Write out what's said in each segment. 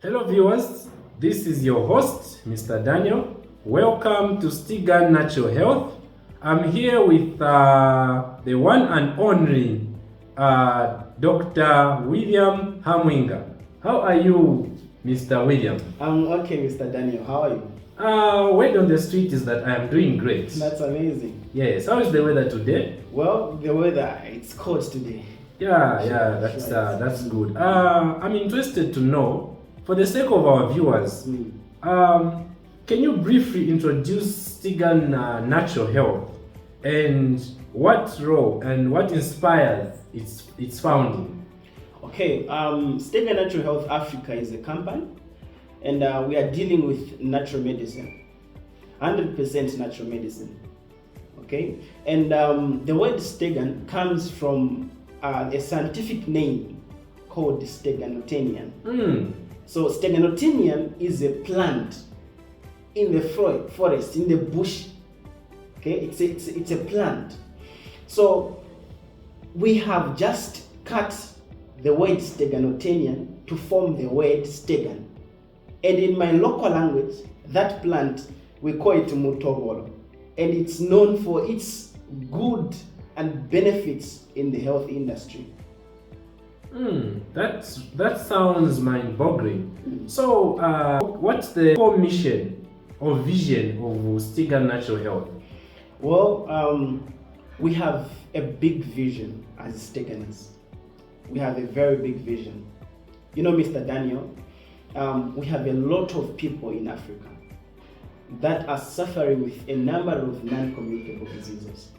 Hello viewers, this is your host, Mr. Daniel. Welcome to Stegan Natural Health. I'm here with the one and only Dr. William Hamwinga. How are you, Mr. William? I'm okay, Mr. Daniel. How are you? Word on the street is that I am doing great. That's amazing. Yes, how is the weather today? Well, the weather, it's cold today. That's good. I'm interested to know, for the sake of our viewers, can you briefly introduce Stegan Natural Health and what role and what inspires its founding? Okay, Stegan Natural Health Africa is a company, and we are dealing with natural medicine, 100% natural medicine. Okay, and the word Stegan comes from a scientific name called Steganotenium. So Steganotenium is a plant in the forest, in the bush. Okay, it's a plant. So we have just cut the word Steganotenium to form the word Stegan. And in my local language, that plant, we call it Mutobolo. And it's known for its good and benefits in the health industry. That sounds mind-boggling. So, what's the core mission or vision of Stegan Natural Health? Well, we have a big vision as Steganers. We have a very big vision. You know, Mr. Daniel, we have a lot of people in Africa that are suffering with a number of non-communicable diseases.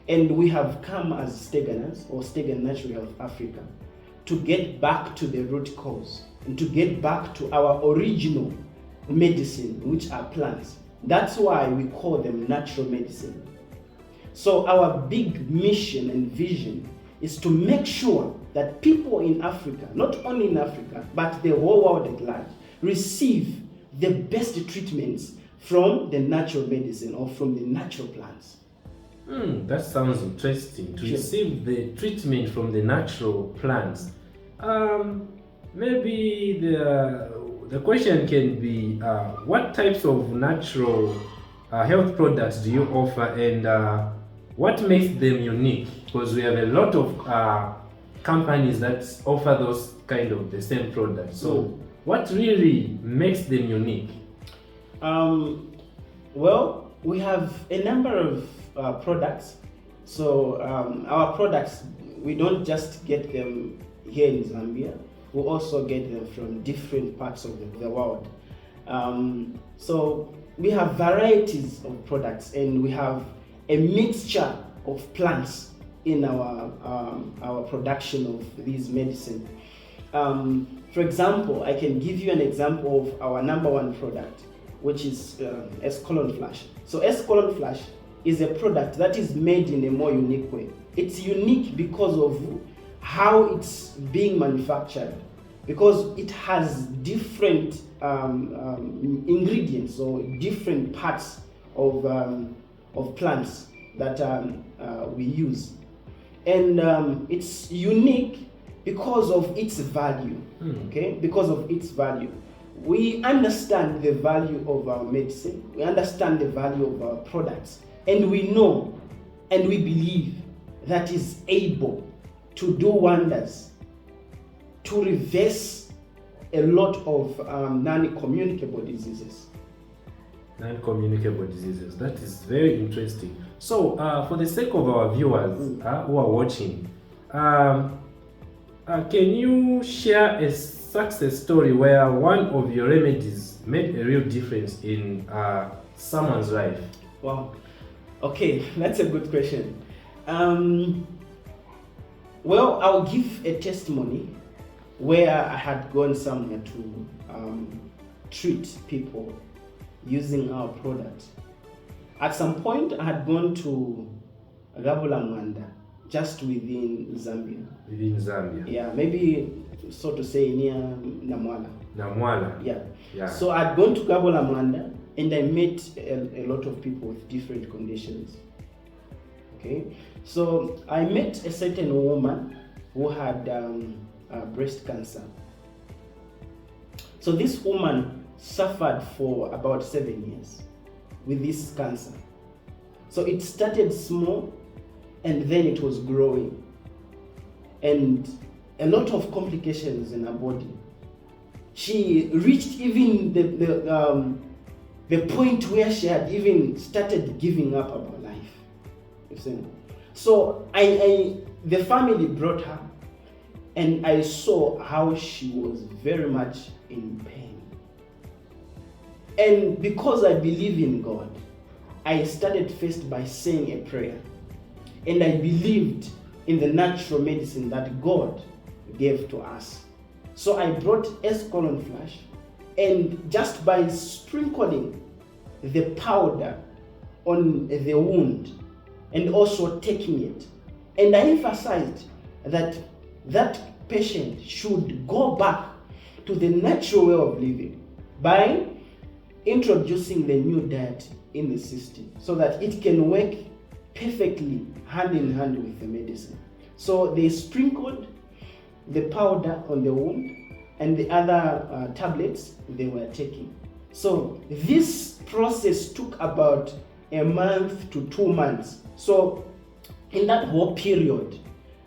And we have come as Steganers, or Stegan Natural Health Africa, to get back to the root cause and to get back to our original medicine, which are plants. That's why we call them natural medicine. So our big mission and vision is to make sure that people in Africa, not only in Africa, but the whole world at large, receive the best treatments from the natural medicine or from the natural plants. That sounds interesting. To receive the treatment from the natural plants. Maybe the question can be, what types of natural health products do you offer, and what makes them unique? Because we have a lot of companies that offer those kind of the same products. So what really makes them unique? Well, we have a number of products. So our products, we don't just get them here in Zambia. We also get them from different parts of the world. So we have varieties of products, and we have a mixture of plants in our production of these medicine. For example, I can give you an example of our number one product, which is S-colon flash. So S-colon flash is a product that is made in a more unique way. It's unique because of how it's being manufactured, because it has different ingredients or different parts of plants that we use. And it's unique because of its value, okay? Because of its value. We understand the value of our medicine, we understand the value of our products, and we know and we believe that is able to do wonders, to reverse a lot of non-communicable diseases. Non-communicable diseases. That is very interesting. So, for the sake of our viewers who are watching, can you share a success story where one of your remedies made a real difference in someone's life? Wow. Okay, that's a good question. Well, I'll give a testimony where I had gone somewhere to treat people using our product. At some point, I had gone to Gabulamwanda, just within Zambia. Within Zambia? Yeah, maybe so to say near Namwala. Namwala? Yeah. So I'd gone to Gabulamwanda, and I met a lot of people with different conditions. Okay, so I met a certain woman who had breast cancer. So this woman suffered for about 7 years with this cancer. So it started small and then it was growing. And a lot of complications in her body. She reached even the point where she had even started giving up about life. You see? So the family brought her, and I saw how she was very much in pain. And because I believe in God, I started first by saying a prayer. And I believed in the natural medicine that God gave to us. So I brought escolon flash, and just by sprinkling the powder on the wound and also taking it, and I emphasized that that patient should go back to the natural way of living by introducing the new diet in the system so that it can work perfectly hand in hand with the medicine. So they sprinkled the powder on the wound and the other tablets they were taking. So this process took about a month to 2 months. So in that whole period,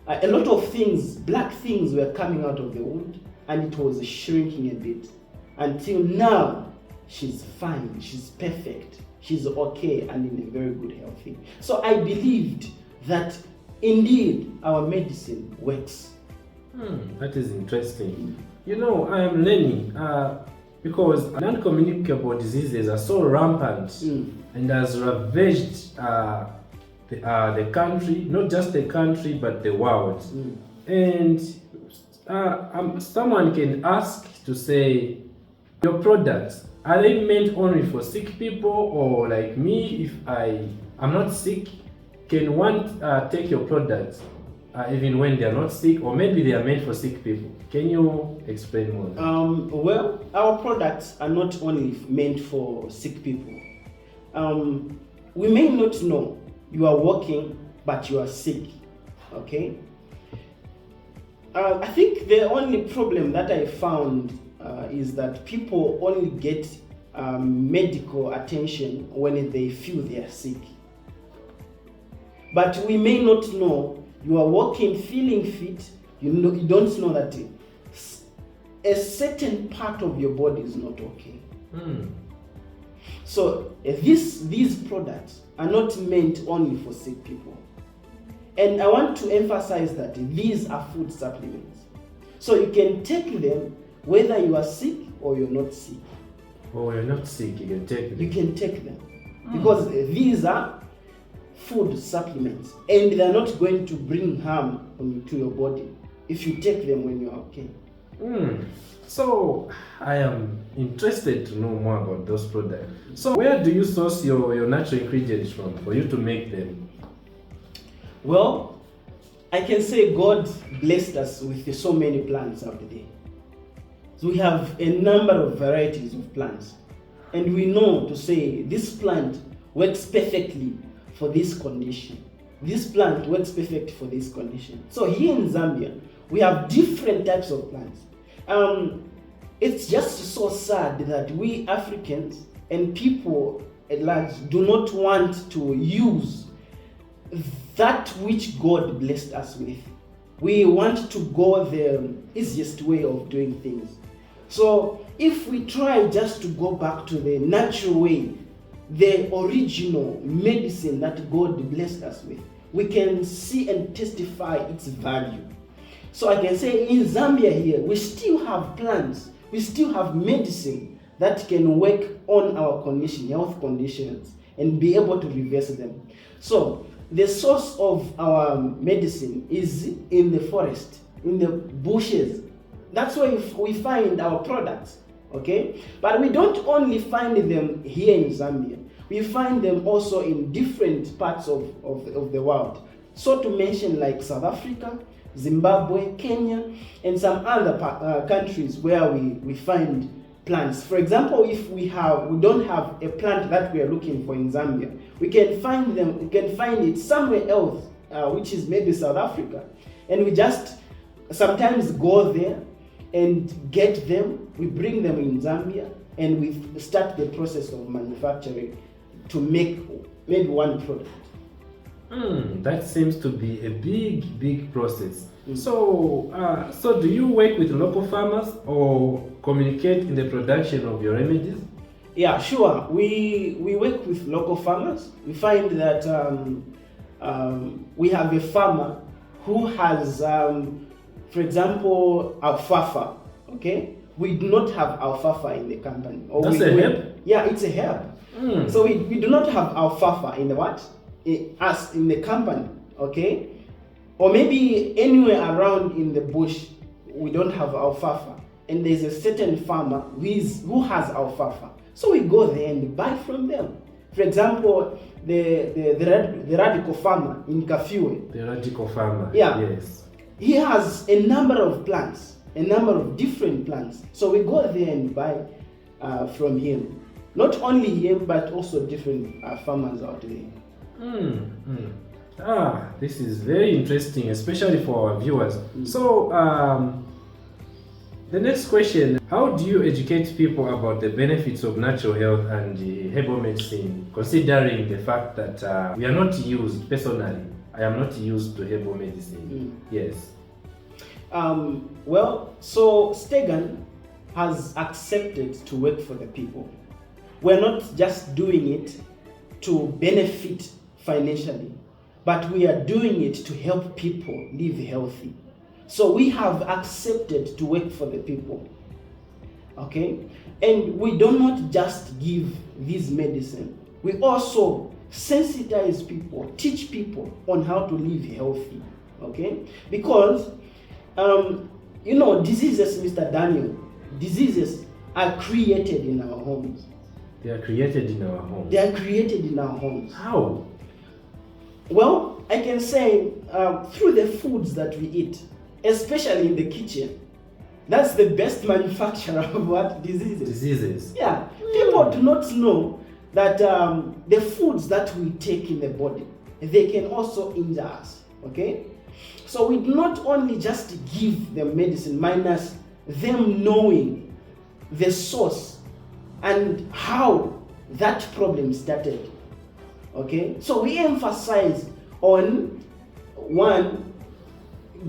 a lot of things, black things were coming out of the wound, and it was shrinking a bit. Until now, she's fine, she's perfect, she's okay and in a very good health. So I believed that indeed our medicine works. That is interesting. You know, I am learning because non-communicable diseases are so rampant and has ravaged the country, not just the country, but the world. And someone can ask to say, your products, are they meant only for sick people, or like me, if I'm not sick, can one take your products even when they are not sick, or maybe they are meant for sick people? Can you explain more? Well, our products are not only meant for sick people. We may not know you are working, but you are sick, okay? I think the only problem that I found is that people only get medical attention when they feel they are sick. But we may not know you are working, feeling fit, you don't know that a certain part of your body is not okay. So these products are not meant only for sick people. And I want to emphasize that these are food supplements. So you can take them whether you are sick or you're not sick. Oh, you're not sick, you can take them. You can take them. Because these are food supplements and they're not going to bring harm to your body if you take them when you're okay. So I am interested to know more about those products. So where do you source your natural ingredients from for you to make them? Well, I can say God blessed us with so many plants out there. So we have a number of varieties of plants, and we know to say this plant works perfectly for this condition. This plant works perfect for this condition. So here in Zambia, we have different types of plants. It's just so sad that we Africans and people at large do not want to use that which God blessed us with. We want to go the easiest way of doing things. So if we try just to go back to the natural way, the original medicine that God blessed us with, we can see and testify its value. So I can say in Zambia here, we still have plants, we still have medicine that can work on our condition, health conditions, and be able to reverse them. So the source of our medicine is in the forest, in the bushes. That's where we find our products, okay? But we don't only find them here in Zambia. We find them also in different parts of the world. So to mention like South Africa, Zimbabwe, Kenya, and some other countries where we find plants. For example, if we don't have a plant that we are looking for in Zambia, we can find it somewhere else, which is maybe South Africa, and we just sometimes go there and get them. We bring them in Zambia and we start the process of manufacturing to make maybe one product. That seems to be a big process. So do you work with local farmers or communicate in the production of your remedies? Yeah, sure. We work with local farmers. We find that we have a farmer who has, for example, alfalfa. Okay, we do not have alfalfa in the company. That's a herb? Yeah, it's a herb. So we do not have alfalfa in the what? Us in the company. Okay, or maybe anywhere around in the bush we don't have alfalfa, and there's a certain farmer who has alfalfa. So we go there and buy from them. For example, the radical farmer in Kafue. The radical farmer. Yeah. Yes. He has a number of plants, a number of different plants. So we go there and buy from him. Not only him, but also different farmers out there. This is very interesting, especially for our viewers. So, the next question, how do you educate people about the benefits of natural health and herbal medicine, considering the fact that we are not used, personally, I am not used to herbal medicine? Yes. Well, so Stegan has accepted to work for the people. We're not just doing it to benefit financially, but we are doing it to help people live healthy. So we have accepted to work for the people. Okay? And we do not just give this medicine. We also sensitize people, teach people on how to live healthy. Okay? Because, diseases, Mr. Daniel, diseases are created in our homes. They are created in our homes. They are created in our homes. How? Well, I can say through the foods that we eat, especially in the kitchen. That's the best manufacturer of what? Diseases. Diseases. Yeah. People do not know that the foods that we take in the body, they can also injure us. Okay? So we do not only just give them medicine minus them knowing the source and how that problem started. Okay? So we emphasize on one,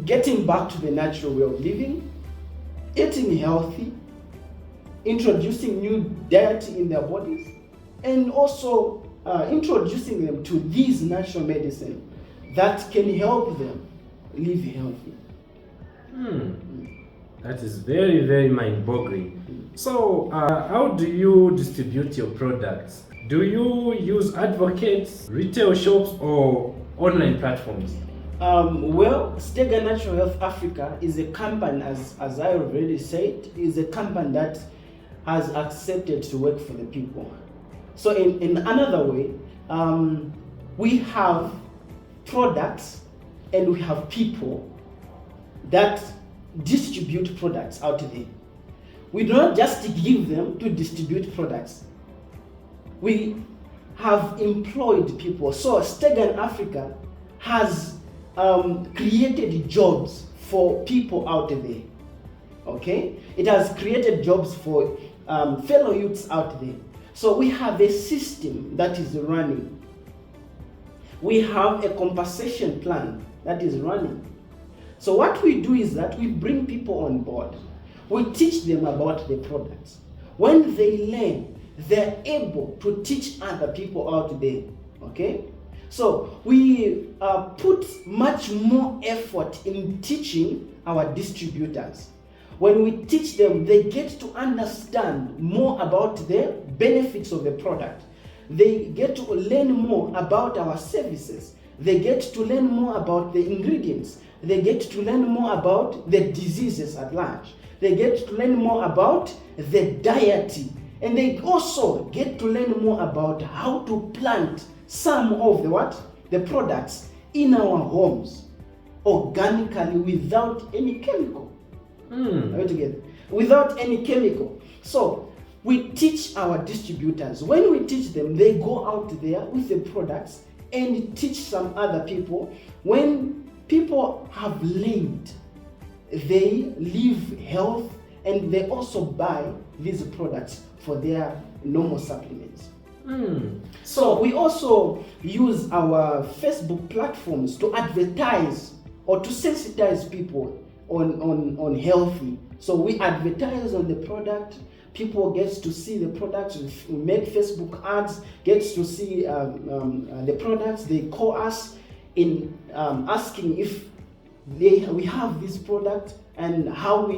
getting back to the natural way of living, eating healthy, introducing new diet in their bodies, and also introducing them to these natural medicine that can help them live healthy. That is very mind-boggling. So, how do you distribute your products? Do you use advocates, retail shops, or online platforms? Well, Stegan Natural Health Africa is a company, as I already said, is a company that has accepted to work for the people. So in another way, we have products and we have people that distribute products out there. We do not just give them to distribute products. We have employed people. So Stegan Africa has created jobs for people out there. Okay? It has created jobs for fellow youths out there. So we have a system that is running. We have a compensation plan that is running. So what we do is that we bring people on board. We teach them about the products. When they learn, they're able to teach other people out there. Okay? So we put much more effort in teaching our distributors. When we teach them, they get to understand more about the benefits of the product. They get to learn more about our services. They get to learn more about the ingredients. They get to learn more about the diseases at large. They get to learn more about the diet. And they also get to learn more about how to plant some of the products in our homes organically without any chemical. Are we together? Without any chemical. So we teach our distributors. When we teach them, they go out there with the products and teach some other people. When people have learned they live health, and they also buy these products for their normal supplements. So we also use our Facebook platforms to advertise or to sensitize people on healthy. So we advertise on the product. People gets to see the products. We make Facebook ads. Gets to see the products. They call us in asking if we have this product and how we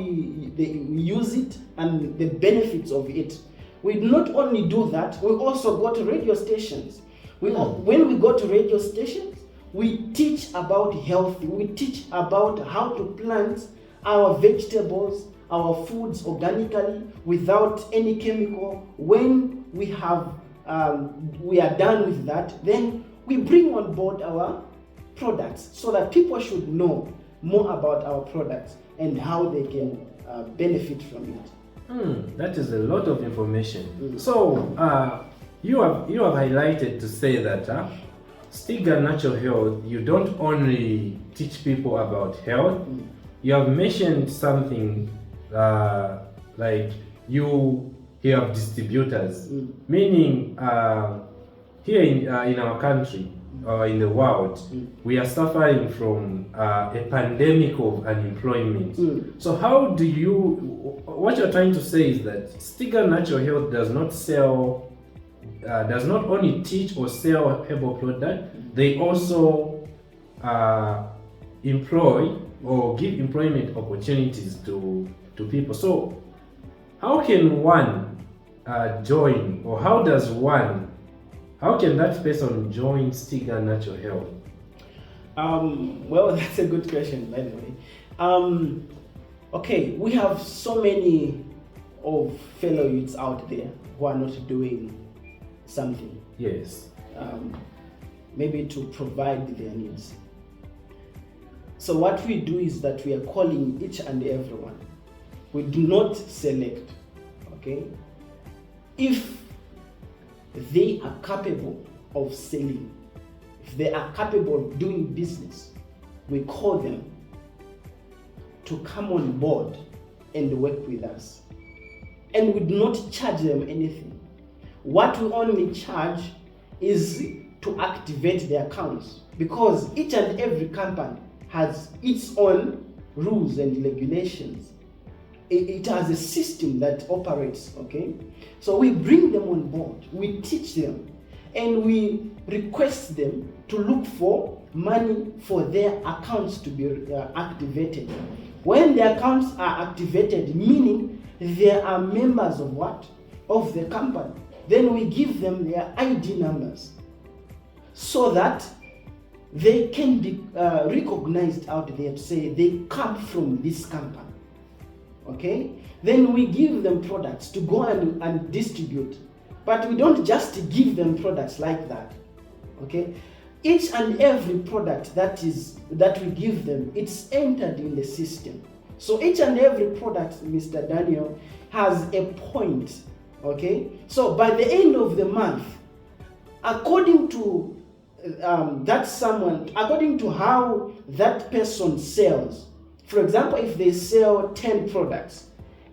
use it and the benefits of it. We not only do that, we also go to radio stations. When we go to radio stations, we teach about health. We teach about how to plant our vegetables, our foods organically without any chemical. When we are done with that, then we bring on board our products so that people should know more about our products and how they can benefit from it. That is a lot of information. So you have highlighted to say that Stegan Natural Health, you don't only teach people about health. You have mentioned something like you have distributors, meaning here in our country or in the world, we are suffering from a pandemic of unemployment. So how do what you're trying to say is that Stegan Natural Health does not only teach or sell herbal products, they also employ or give employment opportunities to people. So how can one join, or how can that person join Stegan Natural Health? Well, that's a good question, by the way. Okay, we have so many of fellow youths out there who are not doing something. Yes. Maybe to provide their needs. So what we do is that we are calling each and everyone. We do not select. Okay? If they are capable of selling, if they are capable of doing business, we call them to come on board and work with us. And we do not charge them anything. What we only charge is to activate their accounts, because each and every company has its own rules and regulations. It has a system that operates, okay? So we bring them on board, we teach them, and we request them to look for money for their accounts to be activated. When the accounts are activated, meaning they are members of what? Of the company. Then we give them their ID numbers so that they can be recognized out there to say they come from this company. Okay? Then we give them products to go and distribute. But we don't just give them products like that. Okay? Each and every product that we give them, it's entered in the system. So each and every product, Mr. Daniel, has a point. Okay? So by the end of the month, according to according to how that person sells. For example, if they sell 10 products,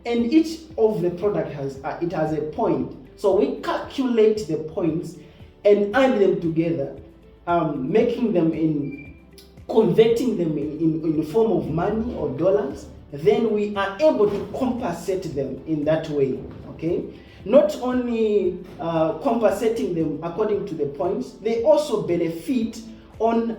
and each of the product has a point. So we calculate the points and add them together, converting them in the form of money or dollars. Then we are able to compensate them in that way. Okay? Not only compensating them according to the points, they also benefit on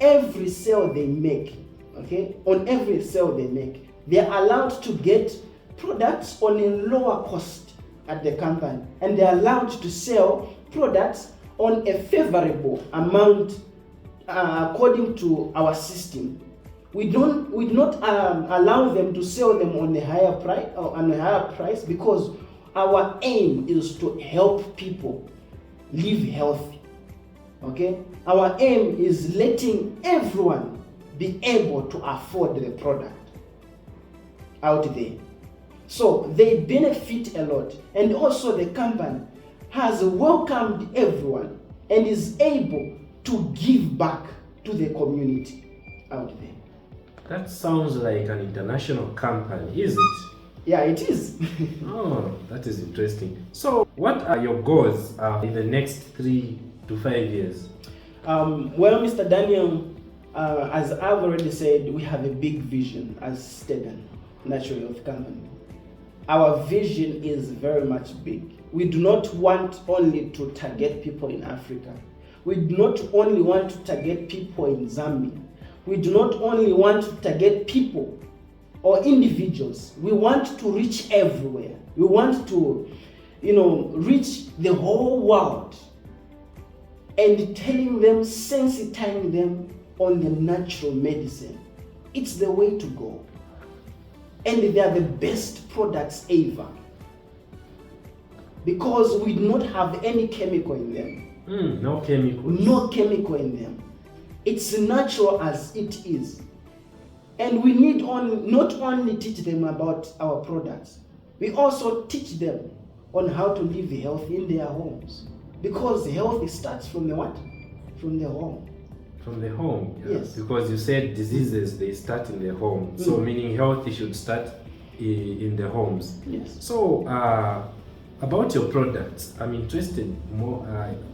every sale they make. Okay? On every sale they make, they are allowed to get products on a lower cost at the company, and they are allowed to sell products on a favorable amount according to our system. We do not allow them to sell them on a higher price because our aim is to help people live healthy. Okay? Our aim is letting everyone be able to afford the product out there. So they benefit a lot. And also the company has welcomed everyone and is able to give back to the community out there. That sounds like an international company, is it? Yeah, it is. Oh, that is interesting. So, what are your goals in the next 3 to 5 years? Well, Mr. Daniel, as I've already said, we have a big vision as Stegan Natural Health Company. Our vision is very much big. We do not want only to target people in Africa. We do not only want to target people in Zambia. We do not only want to target people or individuals. We want to reach everywhere. We want to, reach the whole world and telling them, sensitizing them on the natural medicine. It's the way to go. And they are the best products ever. Because we do not have any chemical in them. No chemicals. No chemical in them. It's natural as it is. And we need not only teach them about our products, we also teach them on how to live healthy in their homes. Because health starts from the what? From the home. From the home? Yes. Because you said diseases, they start in the home. So meaning healthy should start in the homes. Yes. So, about your products, I'm interested more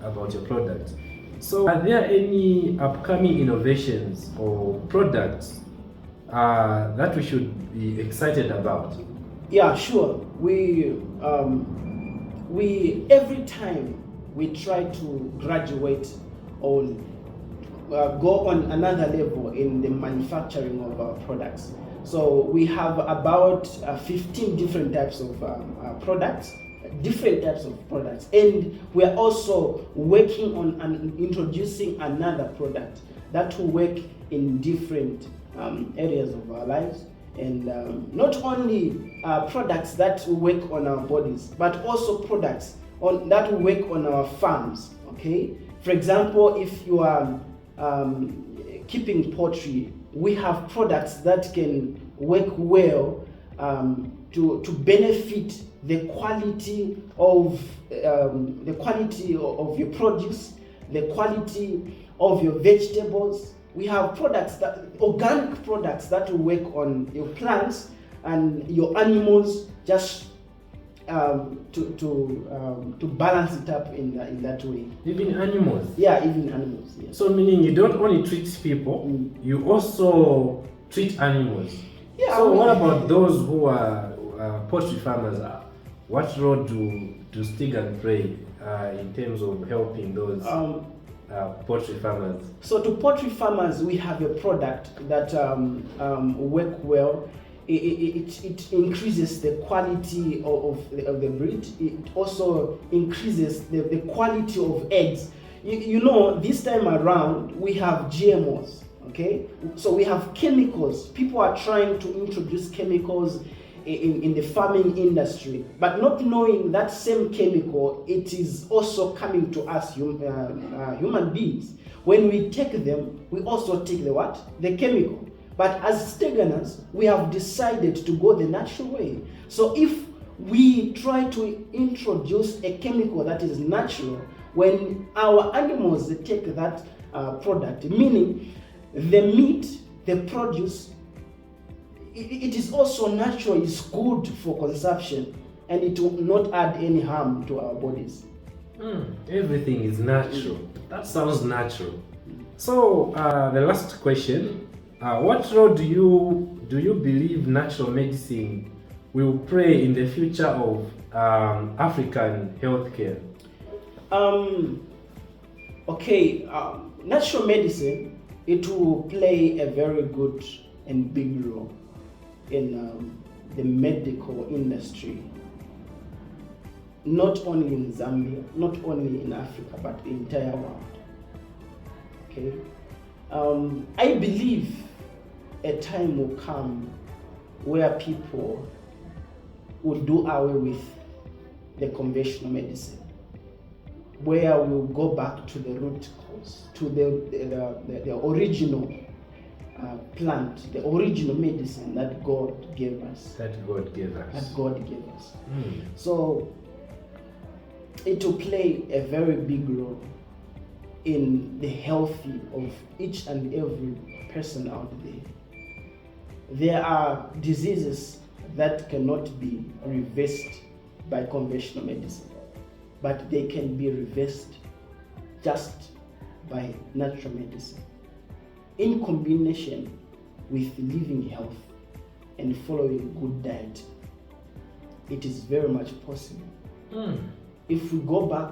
about your products. So, are there any upcoming innovations or products that we should be excited about? Yeah, sure. We every time we try to graduate or go on another level in the manufacturing of our products. So we have about 15 different types of products, and we are also working on introducing another product that will work in different areas of our lives, and not only products that will work on our bodies, but also products that will work on our farms. Okay, for example, if you are keeping poultry, we have products that can work well to benefit the quality of your produce, the quality of your vegetables. We have organic products that will work on your plants and your animals, just to balance it up in that way. Even animals? Yeah, even animals. Yeah. So meaning you don't only treat people, you also treat animals. Yeah. So what about those who are poultry farmers? What role do Stegan play in terms of helping those poultry farmers? So to poultry farmers, we have a product that work well. It increases the quality of the breed. It also increases the quality of eggs. This time around we have GMOs. Okay, so we have chemicals. People are trying to introduce chemicals in the farming industry, but not knowing that same chemical, it is also coming to us human beings. When we take them, we also take the chemical. But as Steganers, we have decided to go the natural way. So if we try to introduce a chemical that is natural, when our animals take that product, meaning the meat, the produce, it is also natural, it's good for consumption, and it will not add any harm to our bodies. Everything is natural. That sounds natural. So the last question. What role do you believe natural medicine will play in the future of African healthcare? Natural medicine, it will play a very good and big role in the medical industry, not only in Zambia, not only in Africa, but the entire world. Okay, I believe a time will come where people will do away with the conventional medicine, where we'll go back to the root cause, to the original plant, the original medicine that God gave us. So it will play a very big role in the health of each and every person out there. there are diseases that cannot be reversed by conventional medicine, but they can be reversed just by natural medicine, in combination with living health and following good diet. It is very much possible. If we go back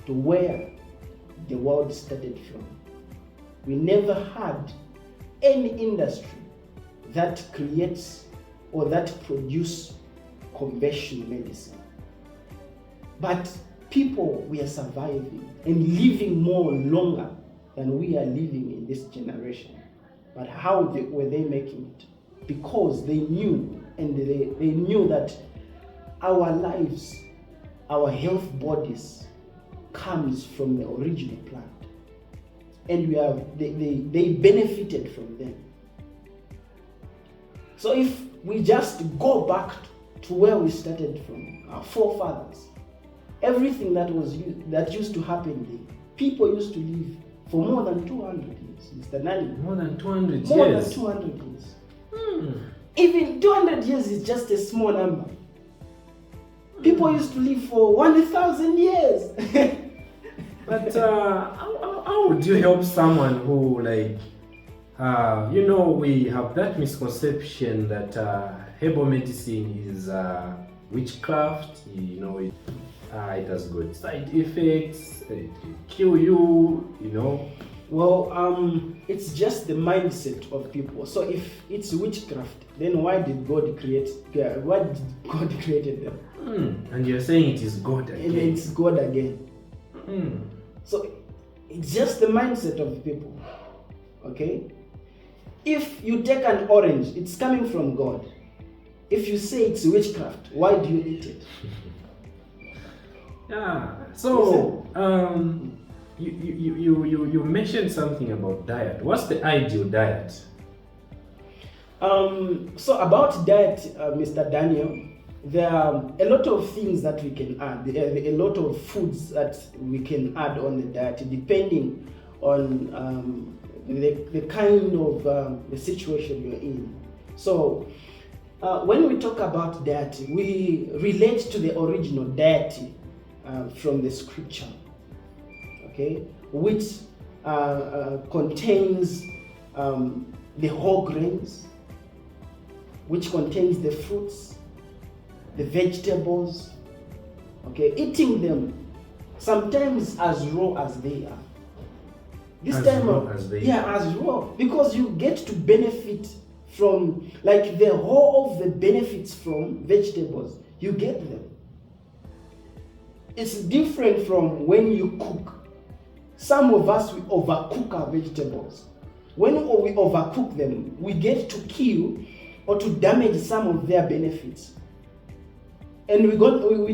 to where the world started from, we never had any industry that creates or that produce conventional medicine. But people were surviving and living more longer than we are living in this generation. But how were they making it? Because they knew, and they knew that our lives, our health bodies comes from the original plant. And they benefited from them. So if we just go back to where we started from, our forefathers, everything that used to happen there, people used to live for more than 200 years, Mr. Nani. More than 200 years? More than 200 years. Even 200 years is just a small number. People used to live for 1,000 years. But how would you help someone who, like, we have that misconception that herbal medicine is witchcraft, it has got side effects, it can kill you, Well, it's just the mindset of people. So if it's witchcraft, then why did God create them? And you're saying it is God again. And it's God again. So it's just the mindset of people. Okay? If you take an orange, it's coming from God. If you say it's witchcraft, why do you eat it? Yeah. So you mentioned something about diet. What's the ideal diet? So about diet, Mr. Daniel, there are a lot of things that we can add. There are a lot of foods that we can add on the diet, depending on the kind of the situation you're in. So when we talk about diet, we relate to the original deity from the scripture, okay, which contains the whole grains, which contains the fruits, the vegetables, okay, eating them sometimes as raw as they are. This time, as raw, because you get to benefit from, like, the whole of the benefits from vegetables, you get them. It's different from when you cook. Some of us, we overcook our vegetables. When we overcook them, we get to kill or to damage some of their benefits. And we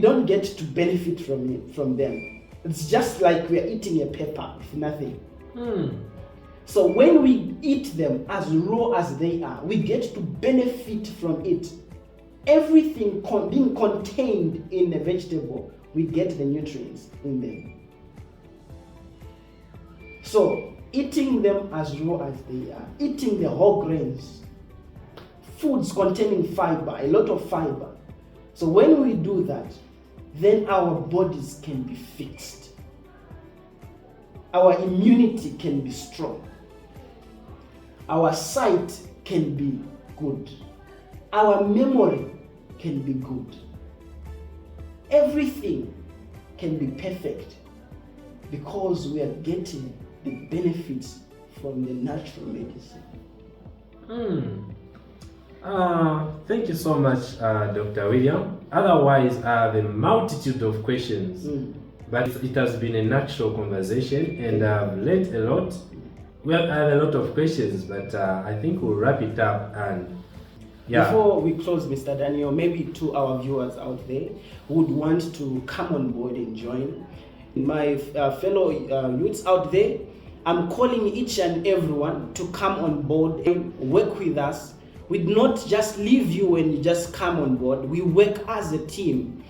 don't get to benefit from them. It's just like we're eating a pepper with nothing. So when we eat them as raw as they are, we get to benefit from it. Everything being contained in a vegetable, we get the nutrients in them. So eating them as raw as they are, eating the whole grains, foods containing fiber, a lot of fiber. So when we do that, then our bodies can be fixed. Our immunity can be strong. Our sight can be good. Our memory can be good. Everything can be perfect because we are getting the benefits from the natural medicine. Thank you so much, Dr. William. Otherwise, I have a multitude of questions, but it has been a natural conversation, and I've learned a lot. I have a lot of questions, but I think we'll wrap it up. And before we close, Mr. Daniel, maybe to our viewers out there who would want to come on board and join, my fellow youths out there, I'm calling each and everyone to come on board and work with us. We not just leave you when you just come on board. We work as a team.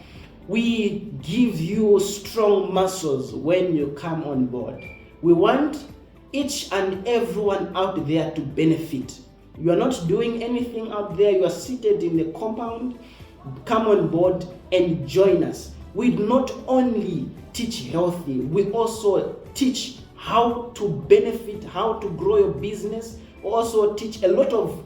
We give you strong muscles when you come on board. We want each and everyone out there to benefit. You are not doing anything out there. You are seated in the compound. Come on board and join us. We not only teach healthy, we also teach how to benefit, how to grow your business. Also teach a lot of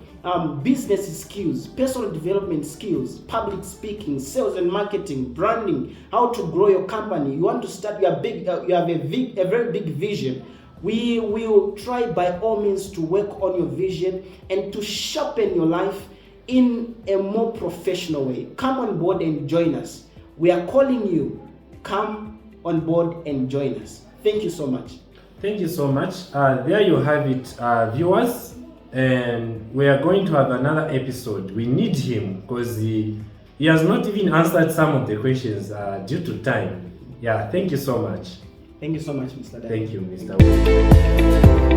business skills, personal development skills, public speaking, sales and marketing, branding, how to grow your company. You want to start, you have a very big vision. We will try by all means to work on your vision and to sharpen your life in a more professional way. Come on board and join us. We are calling you. Come on board and join us. Thank you so much. Thank you so much. There you have it, viewers. And we are going to have another episode. We need him because he has not even answered some of the questions due to time. Yeah, thank you so much. Thank you so much, Mr. Dan. Thank you, Mr.